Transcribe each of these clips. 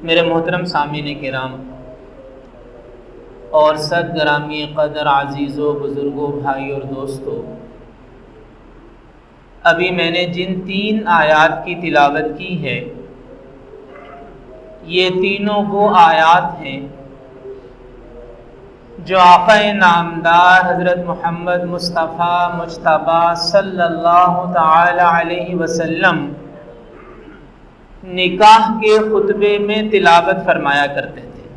میرے محترم سامعین کرام اور صد گرامی قدر عزیزوں، بزرگوں، بھائی اور دوستوں، ابھی میں نے جن 3 آیات کی تلاوت کی ہے یہ تینوں وہ آیات ہیں جو آقا نامدار حضرت محمد مصطفیٰ مجتبیٰ صلی اللہ تعالی علیہ وسلم نکاح کے خطبے میں تلاوت فرمایا کرتے تھے۔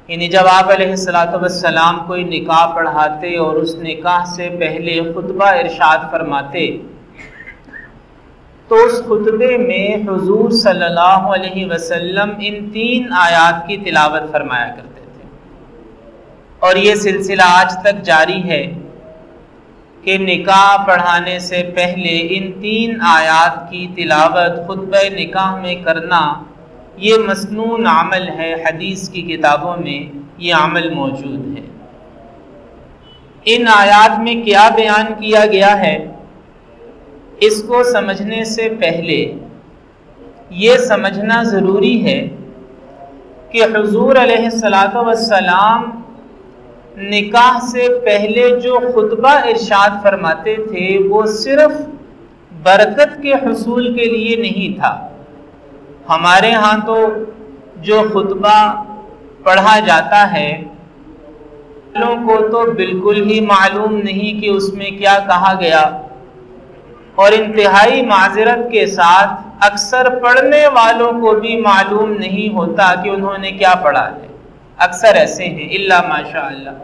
یعنی جب آپ علیہ السلام کوئی نکاح پڑھاتے اور اس نکاح سے پہلے خطبہ ارشاد فرماتے تو اس خطبے میں حضور صلی اللہ علیہ وسلم ان 3 آیات کی تلاوت فرمایا کرتے تھے، اور یہ سلسلہ آج تک جاری ہے کہ نکاح پڑھانے سے پہلے ان 3 آیات کی تلاوت خطبہ نکاح میں کرنا یہ مسنون عمل ہے۔ حدیث کی کتابوں میں یہ عمل موجود ہے۔ ان آیات میں کیا بیان کیا گیا ہے اس کو سمجھنے سے پہلے یہ سمجھنا ضروری ہے کہ حضور علیہ السلام نکاح سے پہلے جو خطبہ ارشاد فرماتے تھے وہ صرف برکت کے حصول کے لیے نہیں تھا۔ ہمارے ہاں تو جو خطبہ پڑھا جاتا ہے لوگوں کو تو بالکل ہی معلوم نہیں کہ اس میں کیا کہا گیا، اور انتہائی معذرت کے ساتھ اکثر پڑھنے والوں کو بھی معلوم نہیں ہوتا کہ انہوں نے کیا پڑھا ہے۔ اکثر ایسے ہیں الا ماشاء اللہ،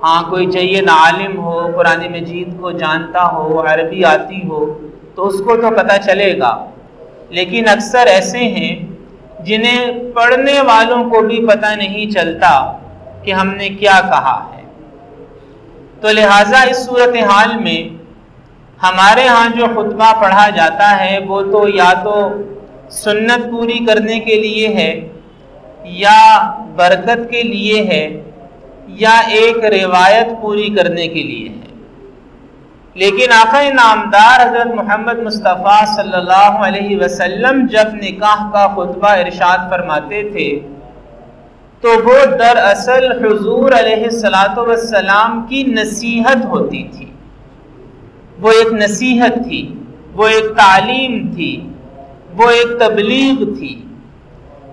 ہاں کوئی جید عالم ہو، قرآن مجید کو جانتا ہو، عربی آتی ہو تو اس کو تو پتہ چلے گا، لیکن اکثر ایسے ہیں جنہیں پڑھنے والوں کو بھی پتہ نہیں چلتا کہ ہم نے کیا کہا ہے۔ تو لہٰذا اس صورتحال میں ہمارے ہاں جو خطبہ پڑھا جاتا ہے وہ تو یا تو سنت پوری کرنے کے لیے ہے، یا برکت کے لیے ہے، یا ایک روایت پوری کرنے کے لیے ہے۔ لیکن آقا نامدار حضرت محمد مصطفیٰ صلی اللہ علیہ وسلم جب نکاح کا خطبہ ارشاد فرماتے تھے تو وہ دراصل حضور علیہ السلام کی نصیحت ہوتی تھی۔ وہ ایک نصیحت تھی، وہ ایک تعلیم تھی، وہ ایک تبلیغ تھی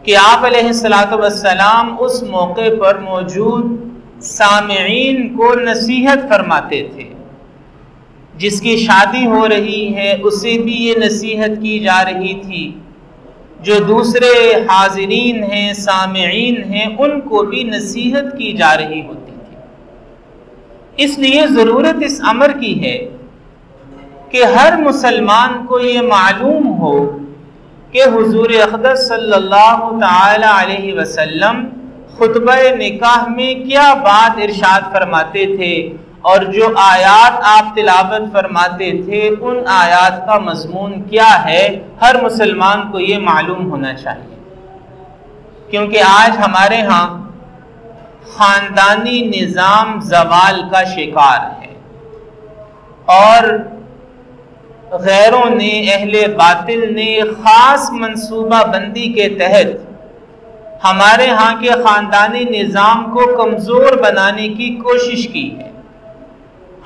کہ آپ علیہ السلام اس موقع پر موجود سامعین کو نصیحت فرماتے تھے۔ جس کی شادی ہو رہی ہے اسے بھی یہ نصیحت کی جا رہی تھی، جو دوسرے حاضرین ہیں، سامعین ہیں، ان کو بھی نصیحت کی جا رہی ہوتی تھی۔ اس لیے ضرورت اس امر کی ہے کہ ہر مسلمان کو یہ معلوم ہو کہ حضور اقدس صلی اللہ تعالی علیہ وسلم خطبہ نکاح میں کیا بات ارشاد فرماتے تھے، اور جو آیات آپ تلاوت فرماتے تھے ان آیات کا مضمون کیا ہے۔ ہر مسلمان کو یہ معلوم ہونا چاہیے، کیونکہ آج ہمارے ہاں خاندانی نظام زوال کا شکار ہے، اور غیروں نے، اہل باطل نے خاص منصوبہ بندی کے تحت ہمارے ہاں کے خاندانی نظام کو کمزور بنانے کی کوشش کی ہے۔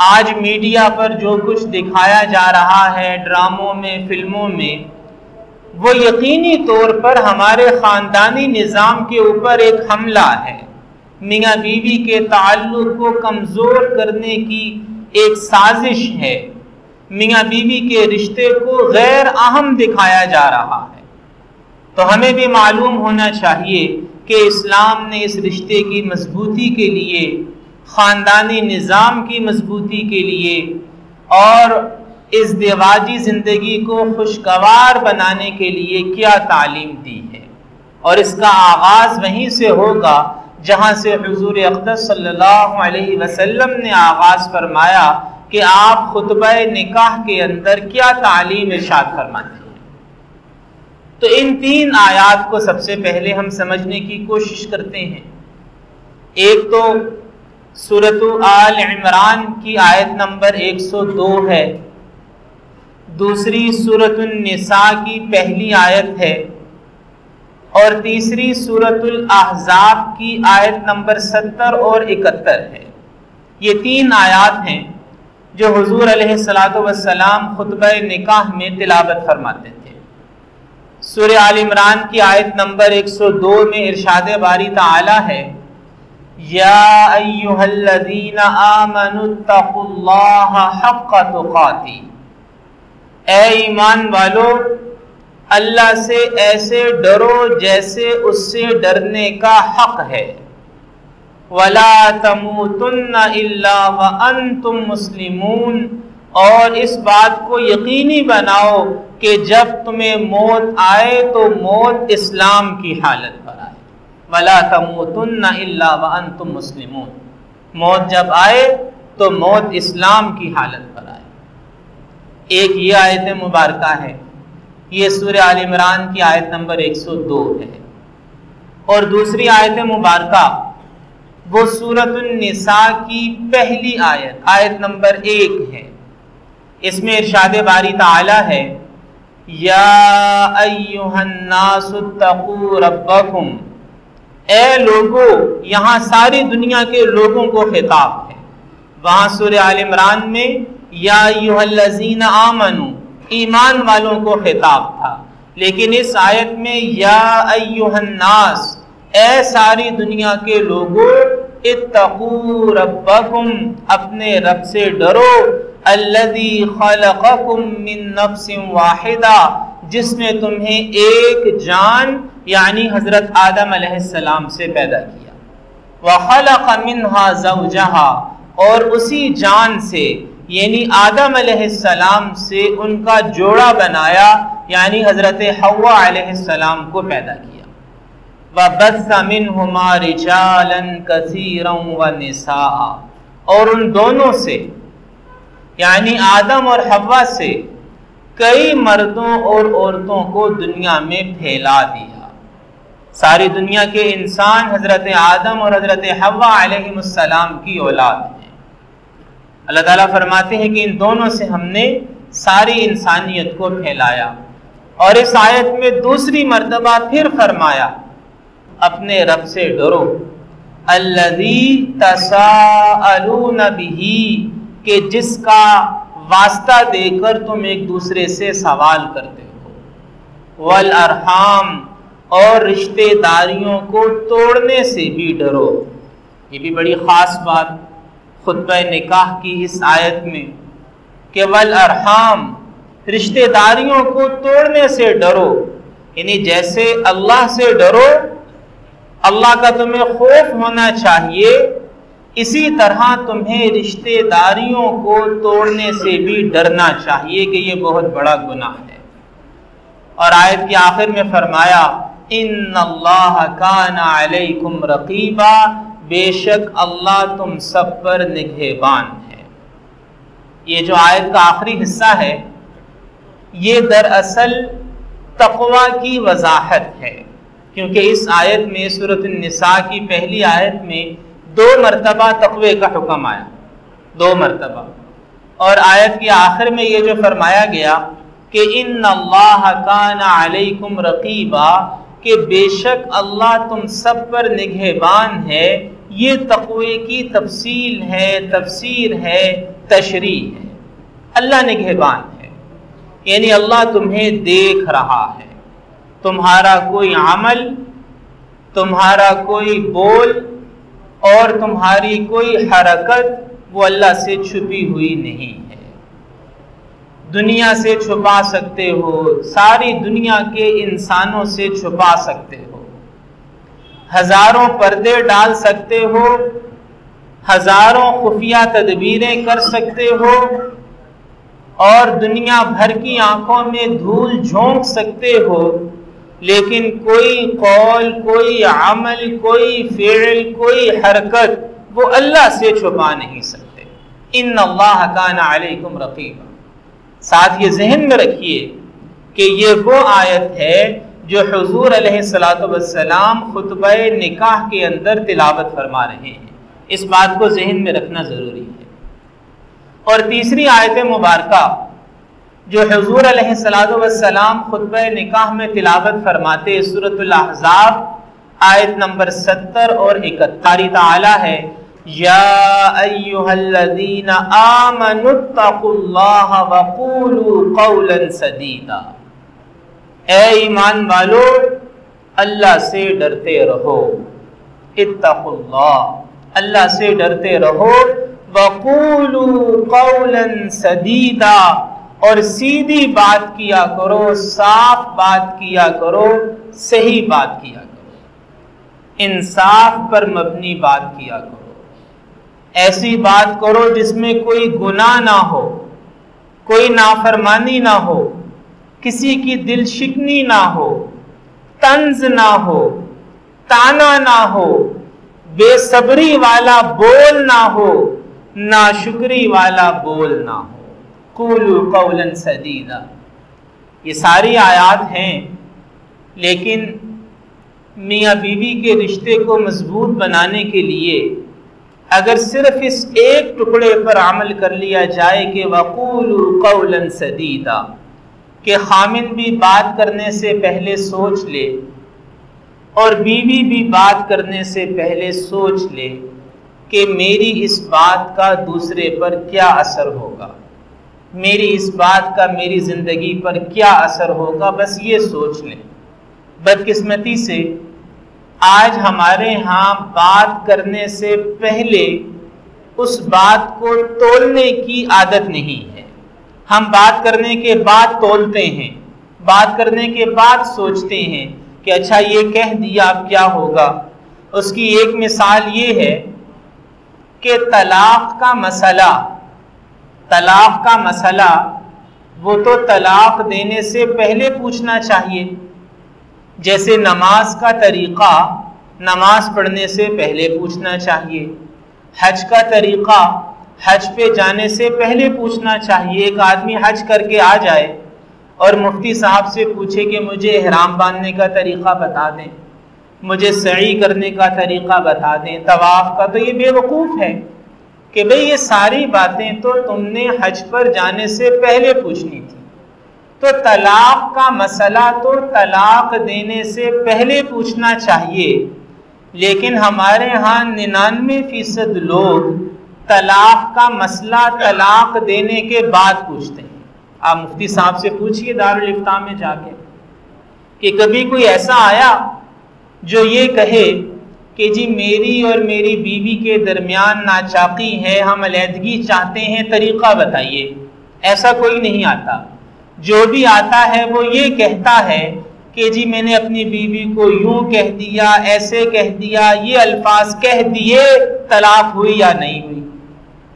آج میڈیا پر جو کچھ دکھایا جا رہا ہے، ڈراموں میں، فلموں میں، وہ یقینی طور پر ہمارے خاندانی نظام کے اوپر ایک حملہ ہے، میاں بیوی کے تعلق کو کمزور کرنے کی ایک سازش ہے، میاں بیوی کے رشتے کو غیر اہم دکھایا جا رہا ہے۔ تو ہمیں بھی معلوم ہونا چاہیے کہ اسلام نے اس رشتے کی مضبوطی کے لیے، خاندانی نظام کی مضبوطی کے لیے اور ازدواجی زندگی کو خوشگوار بنانے کے لیے کیا تعلیم دی ہے، اور اس کا آغاز وہیں سے ہوگا جہاں سے حضور اقدس صلی اللہ علیہ وسلم نے آغاز فرمایا کہ آپ خطبہ نکاح کے اندر کیا تعلیم ارشاد فرماتے ہیں۔ تو ان 3 آیات کو سب سے پہلے ہم سمجھنے کی کوشش کرتے ہیں۔ ایک تو سورۃ آل عمران کی آیت نمبر 102 ہے، دوسری سورۃ النساء کی پہلی آیت ہے، اور تیسری سورۃ الاحزاب کی آیت نمبر 70 اور 71 ہے۔ یہ 3 آیات ہیں جو حضور علیہ الصلوۃ والسلام خطبہ نکاح میں تلاوت فرماتے تھے۔ سورہ آل عمران کی آیت نمبر 102 میں ارشاد باری تعالی ہے، یا ایھا الذین آمنوا اتقوا اللہ حق تقاتہ، اے ایمان والو اللہ سے ایسے ڈرو جیسے اس سے ڈرنے کا حق ہے، وَلَا تَمُوتُنَّ إِلَّا وَأَنْتُمْ مُسْلِمُونَ، اور اس بات کو یقینی بناؤ کہ جب تمہیں موت آئے تو موت اسلام کی حالت پر آئے۔ وَلَا تَمُوتُنَّ إِلَّا وَأَنْتُمْ مُسْلِمُونَ، موت جب آئے تو موت اسلام کی حالت پر آئے۔ ایک یہ آیت مبارکہ ہے، یہ سورہ آل عمران کی آیت نمبر 102 ہے، اور دوسری آیت مبارکہ وہ سورۃ النساء کی پہلی آیت نمبر 1 ہے۔ اس میں ارشاد باری تعالی ہے، یا ایھا الناس اتقوا ربکم، اے لوگو، یہاں ساری دنیا کے لوگوں کو خطاب ہے۔ وہاں سورہ آل عمران میں یا ایھا الذین آمنوا، ایمان والوں کو خطاب تھا، لیکن اس آیت میں یا ایھا الناس، اے ساری دنیا کے لوگوں، اتقوا ربکم، اپنے رب سے ڈرو، الذی خلقکم من نفس واحدہ، جس نے تمہیں ایک جان یعنی حضرت آدم علیہ السلام سے پیدا کیا، وخلق منہا زوجہا، اور اسی جان سے یعنی آدم علیہ السلام سے ان کا جوڑا بنایا یعنی حضرت حوا علیہ السلام کو پیدا کیا، وَبَثَّ مِنْهُمَا رِجَالًا كَثِيرًا وَنِسَاءً، اور ان دونوں سے یعنی آدم اور حوا سے کئی مردوں اور عورتوں کو دنیا میں پھیلا دیا۔ ساری دنیا کے انسان حضرت آدم اور حضرت حوا علیہ السلام کی اولاد ہیں۔ اللہ تعالیٰ فرماتے ہیں کہ ان دونوں سے ہم نے ساری انسانیت کو پھیلایا، اور اس آیت میں دوسری مرتبہ پھر فرمایا، اپنے رب سے ڈرو، الذی تساءلون بہ، کہ جس کا واسطہ دے کر تم ایک دوسرے سے سوال کرتے ہو، والارحام، اور رشتہ داریوں کو توڑنے سے بھی ڈرو۔ یہ بھی بڑی خاص بات خطبہ نکاح کی اس آیت میں کہ والارحام، رشتہ داریوں کو توڑنے سے ڈرو، یعنی جیسے اللہ سے ڈرو، اللہ کا تمہیں خوف ہونا چاہیے، اسی طرح تمہیں رشتہ داریوں کو توڑنے سے بھی ڈرنا چاہیے کہ یہ بہت بڑا گناہ ہے۔ اور آیت کے آخر میں فرمایا، ان اللہ کان علیکم رقیبا، بے شک اللہ تم سب پر نگہبان ہے۔ یہ جو آیت کا آخری حصہ ہے یہ دراصل تقوی کی وضاحت ہے، کیونکہ اس آیت میں سورۃ النساء کی پہلی آیت میں 2 مرتبہ تقوی کا حکم آیا، 2 مرتبہ، اور آیت کے آخر میں یہ جو فرمایا گیا کہ ان اللہ کان علیکم رقیبا، کہ بے شک اللہ تم سب پر نگہبان ہے، یہ تقوی کی تفصیل ہے، تفسیر ہے، تشریح ہے۔ اللہ نگہبان ہے یعنی اللہ تمہیں دیکھ رہا ہے، تمہارا کوئی عمل، تمہارا کوئی بول اور تمہاری کوئی حرکت وہ اللہ سے چھپی ہوئی نہیں ہے۔ دنیا سے چھپا سکتے ہو، ساری دنیا کے انسانوں سے چھپا سکتے ہو، ہزاروں پردے ڈال سکتے ہو، ہزاروں خفیہ تدبیریں کر سکتے ہو، اور دنیا بھر کی آنکھوں میں دھول جھونک سکتے ہو، لیکن کوئی قول، کوئی عمل، کوئی فعل، کوئی حرکت وہ اللہ سے چھپا نہیں سکتے۔ ان اللہ کان علیکم رقیبا۔ ساتھ یہ ذہن میں رکھیے کہ یہ وہ آیت ہے جو حضور علیہ السلام خطبہ نکاح کے اندر تلاوت فرما رہے ہیں، اس بات کو ذہن میں رکھنا ضروری ہے۔ اور تیسری آیت مبارکہ جو حضور علیہ السلام خطبہ نکاح میں تلاوت فرماتے سورۃ الاحزاب آیت نمبر 70 اور 71 تعالی ہے یا ایھا الذین آمنوا اتقوا اللہ وقولوا قولا سدیدا، اے ایمان والو اللہ سے ڈرتے رہو، اتقوا اللہ، اللہ سے ڈرتے رہو، وقولوا قولا سدیدا، اور سیدھی بات کیا کرو، صاف بات کیا کرو، صحیح بات کیا کرو، انصاف پر مبنی بات کیا کرو، ایسی بات کرو جس میں کوئی گناہ نہ ہو، کوئی نافرمانی نہ ہو، کسی کی دل شکنی نہ ہو، طنز نہ ہو، تانا نہ ہو، بے صبری والا بول نہ ہو، ناشکری والا بول نہ ہو، قولوا قولا سدیدا۔ یہ ساری آیات ہیں، لیکن میاں بیوی کے رشتے کو مضبوط بنانے کے لیے اگر صرف اس ایک ٹکڑے پر عمل کر لیا جائے کہ وقولوا قولا سدیدا، کہ خامن بھی بات کرنے سے پہلے سوچ لے اور بیوی بھی بات کرنے سے پہلے سوچ لے کہ میری اس بات کا دوسرے پر کیا اثر ہوگا، میری اس بات کا میری زندگی پر کیا اثر ہوگا، بس یہ سوچ لیں۔ بدقسمتی سے آج ہمارے ہاں بات کرنے سے پہلے اس بات کو تولنے کی عادت نہیں ہے۔ ہم بات کرنے کے بعد تولتے ہیں، بات کرنے کے بعد سوچتے ہیں کہ اچھا یہ کہہ دیا اب کیا ہوگا۔ اس کی ایک مثال یہ ہے کہ طلاق کا مسئلہ وہ تو طلاق دینے سے پہلے پوچھنا چاہیے، جیسے نماز کا طریقہ نماز پڑھنے سے پہلے پوچھنا چاہیے، حج کا طریقہ حج پہ جانے سے پہلے پوچھنا چاہیے۔ ایک آدمی حج کر کے آ جائے اور مفتی صاحب سے پوچھے کہ مجھے احرام باندھنے کا طریقہ بتا دیں، مجھے سعی کرنے کا طریقہ بتا دیں، طواف کا، تو یہ بے وقوف ہے کہ بھئی یہ ساری باتیں تو تم نے حج پر جانے سے پہلے پوچھنی تھی۔ تو طلاق کا مسئلہ تو طلاق دینے سے پہلے پوچھنا چاہیے، لیکن ہمارے ہاں 99% لوگ طلاق کا مسئلہ طلاق دینے کے بعد پوچھتے ہیں۔ آپ مفتی صاحب سے پوچھئے دارالافتاء میں جا کے کہ کبھی کوئی ایسا آیا جو یہ کہے کہ جی میری اور میری بیوی کے درمیان ناچاقی ہے، ہم علیحدگی چاہتے ہیں، طریقہ بتائیے۔ ایسا کوئی نہیں آتا۔ جو بھی آتا ہے وہ یہ کہتا ہے کہ جی میں نے اپنی بیوی کو یوں کہہ دیا، ایسے کہہ دیا، یہ الفاظ کہہ دیے، طلاق ہوئی یا نہیں ہوئی۔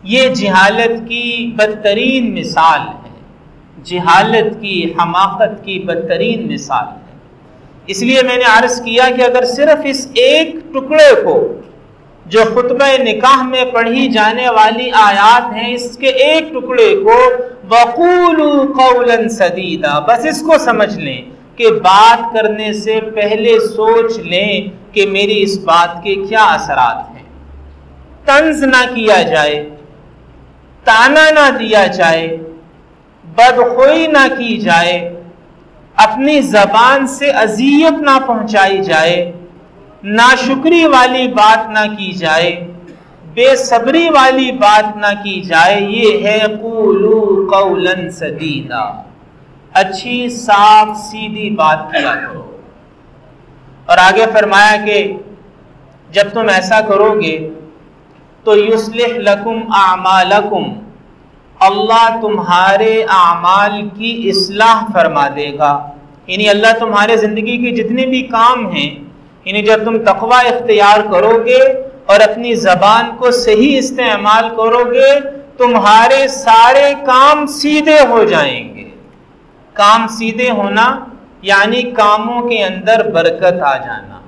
یہ جہالت کی بدترین مثال ہے، جہالت کی، حماقت کی بدترین مثال ہے۔ اس لیے میں نے عرض کیا کہ اگر صرف اس ایک ٹکڑے کو جو خطبہ نکاح میں پڑھی جانے والی آیات ہیں، اس کے ایک ٹکڑے کو وَقُولُوا قَوْلًا سَدِيدًا، بس اس کو سمجھ لیں کہ بات کرنے سے پہلے سوچ لیں کہ میری اس بات کے کیا اثرات ہیں۔ طنز نہ کیا جائے، تانا نہ دیا جائے، بدخوئی نہ کی جائے، اپنی زبان سے اذیت نہ پہنچائی جائے، ناشکری والی بات نہ کی جائے، بے صبری والی بات نہ کی جائے۔ یہ ہے قولوا قولا سدیدا، اچھی صاف سیدھی بات کیا کرو۔ اور آگے فرمایا کہ جب تم ایسا کرو گے تو یصلح لکم اعمالکم، اللہ تمہارے اعمال کی اصلاح فرما دے گا۔ یعنی اللہ تمہارے زندگی کے جتنے بھی کام ہیں، یعنی جب تم تقوی اختیار کرو گے اور اپنی زبان کو صحیح استعمال کرو گے، تمہارے سارے کام سیدھے ہو جائیں گے۔ کام سیدھے ہونا یعنی کاموں کے اندر برکت آ جانا۔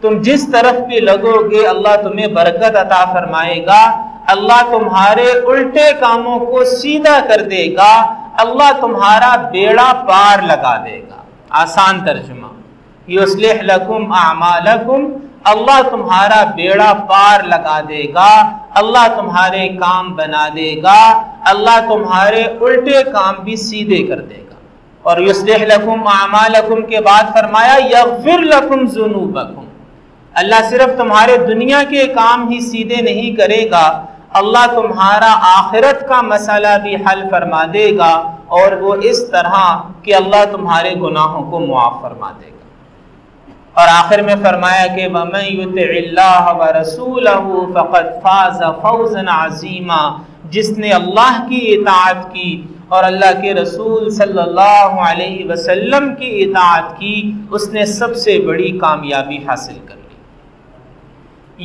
تم جس طرف بھی لگو گے اللہ تمہیں برکت عطا فرمائے گا، اللہ تمہارے الٹے کاموں کو سیدھا کر دے گا، اللہ تمہارا بیڑا پار لگا دے گا۔ آسان ترجمہ، یصلح لکم اعمالکم، اللہ تمہارا بیڑا پار لگا دے گا، اللہ تمہارے کام بنا دے گا، اللہ تمہارے الٹے کام بھی سیدھے کر دے گا۔ اور یصلح لکم اعمالکم کے بعد فرمایا یغفر لکم ذنوبکم، اللہ صرف تمہارے دنیا کے کام ہی سیدھے نہیں کرے گا، اللہ تمہارا آخرت کا مسئلہ بھی حل فرما دے گا، اور وہ اس طرح کہ اللہ تمہارے گناہوں کو معاف فرما دے گا۔ اور آخر میں فرمایا کہ وَمَن يُطِعِ اللَّهَ وَرَسُولَهُ فَقَدْ فَازَ فَوْزًا عَظِيمًا، جس نے اللہ کی اطاعت کی اور اللہ کے رسول صلی اللہ علیہ وسلم کی اطاعت کی، اس نے سب سے بڑی کامیابی حاصل کر لی۔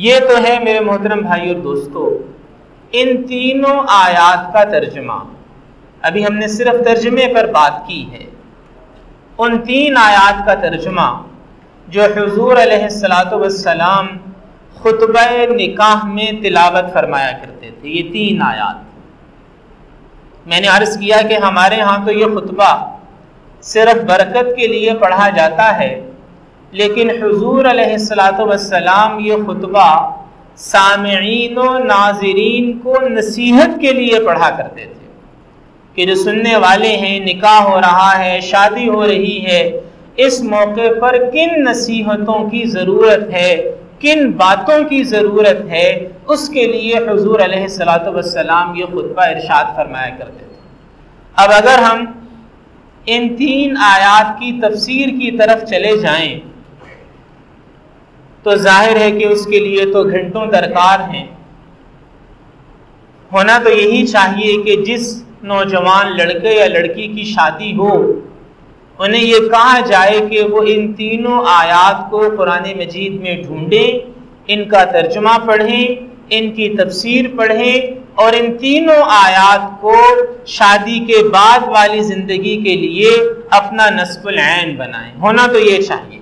یہ تو ہے میرے محترم بھائی اور دوستو ان تینوں آیات کا ترجمہ۔ ابھی ہم نے صرف ترجمے پر بات کی ہے۔ ان تین آیات کا ترجمہ جو حضور علیہ السلام خطبہ نکاح میں تلاوت فرمایا کرتے تھے، یہ تین آیات۔ میں نے عرض کیا کہ ہمارے ہاں تو یہ خطبہ صرف برکت کے لیے پڑھا جاتا ہے، لیکن حضور علیہ السلام یہ خطبہ سامعین و ناظرین کو نصیحت کے لیے پڑھا کرتے تھے کہ جو سننے والے ہیں، نکاح ہو رہا ہے، شادی ہو رہی ہے، اس موقع پر کن نصیحتوں کی ضرورت ہے، کن باتوں کی ضرورت ہے، اس کے لیے حضور علیہ السلام یہ خطبہ ارشاد فرمایا کرتے تھے۔ اب اگر ہم ان تین آیات کی تفسیر کی طرف چلے جائیں تو ظاہر ہے کہ اس کے لیے تو گھنٹوں درکار ہیں۔ ہونا تو یہی چاہیے کہ جس نوجوان لڑکے یا لڑکی کی شادی ہو انہیں یہ کہا جائے کہ وہ ان تینوں آیات کو قرآن مجید میں ڈھونڈیں، ان کا ترجمہ پڑھیں، ان کی تفسیر پڑھیں، اور ان تینوں آیات کو شادی کے بعد والی زندگی کے لیے اپنا نصب العین بنائیں۔ ہونا تو یہ چاہیے،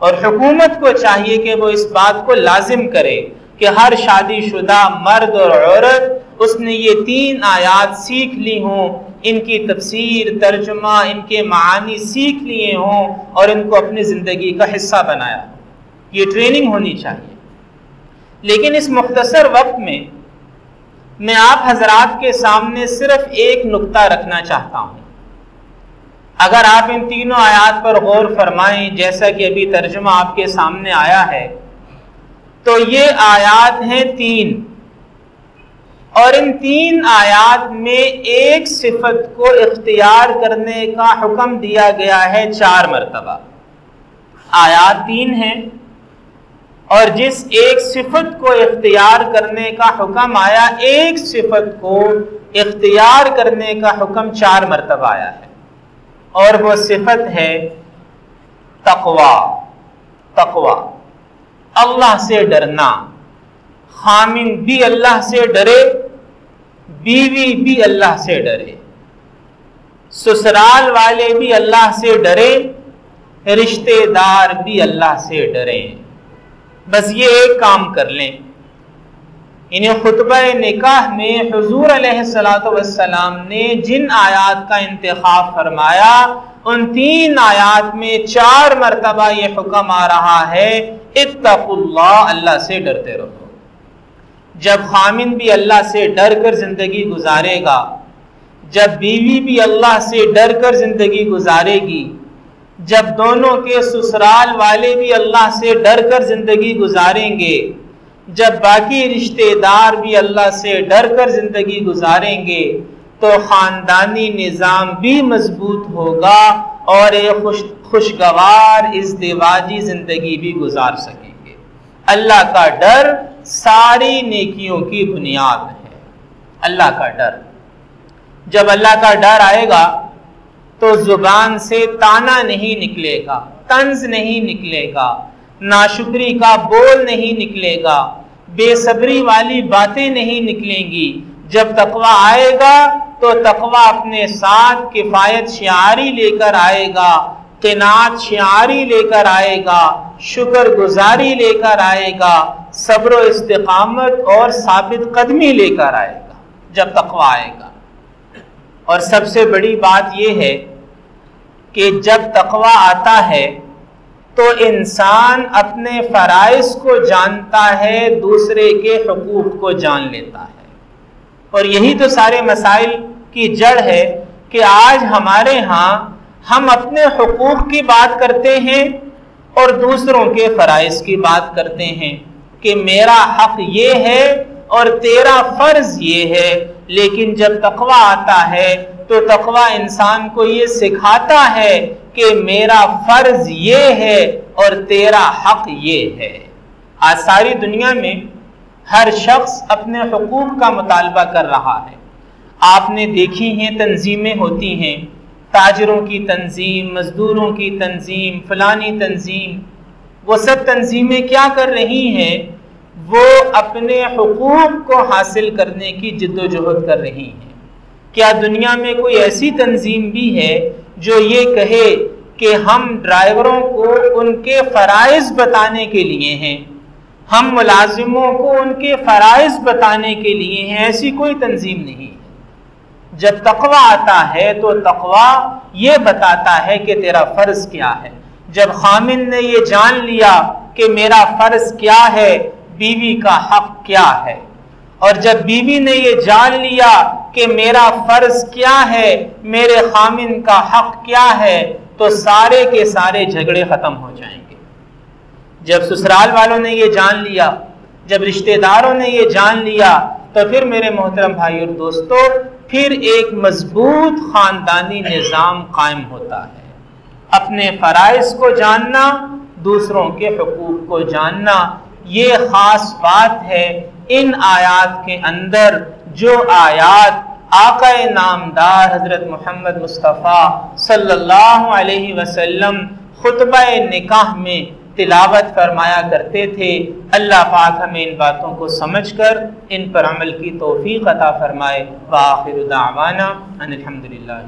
اور حکومت کو چاہیے کہ وہ اس بات کو لازم کرے کہ ہر شادی شدہ مرد اور عورت اس نے یہ تین آیات سیکھ لی ہوں، ان کی تفسیر، ترجمہ، ان کے معانی سیکھ لیے ہوں اور ان کو اپنی زندگی کا حصہ بنایا ہو۔ یہ ٹریننگ ہونی چاہیے۔ لیکن اس مختصر وقت میں آپ حضرات کے سامنے صرف ایک نقطہ رکھنا چاہتا ہوں۔ اگر آپ ان تینوں آیات پر غور فرمائیں جیسا کہ ابھی ترجمہ آپ کے سامنے آیا ہے، تو یہ آیات ہیں تین، اور ان تین آیات میں ایک صفت کو اختیار کرنے کا حکم دیا گیا ہے 4 مرتبہ۔ آیات تین ہیں اور جس ایک صفت کو اختیار کرنے کا حکم آیا، ایک صفت کو اختیار کرنے کا حکم 4 مرتبہ آیا ہے، اور وہ صفت ہے تقوی۔ تقوی، اللہ سے ڈرنا۔ خامن بھی اللہ سے ڈرے، بیوی بھی اللہ سے ڈرے، سسرال والے بھی اللہ سے ڈرے، رشتہ دار بھی اللہ سے ڈریں۔ بس یہ ایک کام کر لیں۔ انہیں خطبہ نکاح میں حضور علیہ السلام نے جن آیات کا انتخاب فرمایا، ان 3 آیات میں 4 مرتبہ یہ حکم آ رہا ہے، اتقوا اللہ، اللہ سے ڈرتے رہو۔ جب خامن بھی اللہ سے ڈر کر زندگی گزارے گا، جب بیوی بھی اللہ سے ڈر کر زندگی گزارے گی، جب دونوں کے سسرال والے بھی اللہ سے ڈر کر زندگی گزاریں گے، جب باقی رشتہ دار بھی اللہ سے ڈر کر زندگی گزاریں گے، تو خاندانی نظام بھی مضبوط ہوگا اور ایک خوشگوار ازدواجی زندگی بھی گزار سکیں گے۔ اللہ کا ڈر ساری نیکیوں کی بنیاد ہے۔ اللہ کا ڈر، جب اللہ کا ڈر آئے گا تو زبان سے طعنہ نہیں نکلے گا، طنز نہیں نکلے گا، ناشکری کا بول نہیں نکلے گا، بے صبری والی باتیں نہیں نکلیں گی۔ جب تقوی آئے گا تو تقوی اپنے ساتھ کفایت شعاری لے کر آئے گا، قناعت شعاری لے کر آئے گا، شکر گزاری لے کر آئے گا، صبر و استقامت اور ثابت قدمی لے کر آئے گا جب تقوی آئے گا۔ اور سب سے بڑی بات یہ ہے کہ جب تقوی آتا ہے تو انسان اپنے فرائض کو جانتا ہے، دوسرے کے حقوق کو جان لیتا ہے۔ اور یہی تو سارے مسائل کی جڑ ہے کہ آج ہمارے ہاں ہم اپنے حقوق کی بات کرتے ہیں اور دوسروں کے فرائض کی بات کرتے ہیں کہ میرا حق یہ ہے اور تیرا فرض یہ ہے، لیکن جب تقویٰ آتا ہے تو تقویٰ انسان کو یہ سکھاتا ہے کہ میرا فرض یہ ہے اور تیرا حق یہ ہے۔ آج ساری دنیا میں ہر شخص اپنے حقوق کا مطالبہ کر رہا ہے۔ آپ نے دیکھی ہیں تنظیمیں ہوتی ہیں، تاجروں کی تنظیم، مزدوروں کی تنظیم، فلانی تنظیم، وہ سب تنظیمیں کیا کر رہی ہیں؟ وہ اپنے حقوق کو حاصل کرنے کی جد و جہد کر رہی ہیں۔ کیا دنیا میں کوئی ایسی تنظیم بھی ہے جو یہ کہے کہ ہم ڈرائیوروں کو ان کے فرائض بتانے کے لیے ہیں، ہم ملازموں کو ان کے فرائض بتانے کے لیے ہیں؟ ایسی کوئی تنظیم نہیں ہے۔ جب تقویٰ آتا ہے تو تقویٰ یہ بتاتا ہے کہ تیرا فرض کیا ہے۔ جب خامن نے یہ جان لیا کہ میرا فرض کیا ہے، بیوی کا حق کیا ہے، اور جب بیوی نے یہ جان لیا کہ میرا فرض کیا ہے، میرے خامن کا حق کیا ہے، تو سارے کے سارے جھگڑے ختم ہو جائیں گے۔ جب سسرال والوں نے یہ جان لیا، جب رشتہ داروں نے یہ جان لیا، تو پھر میرے محترم بھائی اور دوستو، پھر ایک مضبوط خاندانی نظام قائم ہوتا ہے۔ اپنے فرائض کو جاننا، دوسروں کے حقوق کو جاننا، یہ خاص بات ہے ان آیات کے اندر، جو آیات آقا نامدار حضرت محمد مصطفیٰ صلی اللہ علیہ وسلم خطبہ نکاح میں تلاوت فرمایا کرتے تھے۔ اللہ پاک ہمیں ان باتوں کو سمجھ کر ان پر عمل کی توفیق عطا فرمائے۔ وآخر دعوانا ان الحمدللہ۔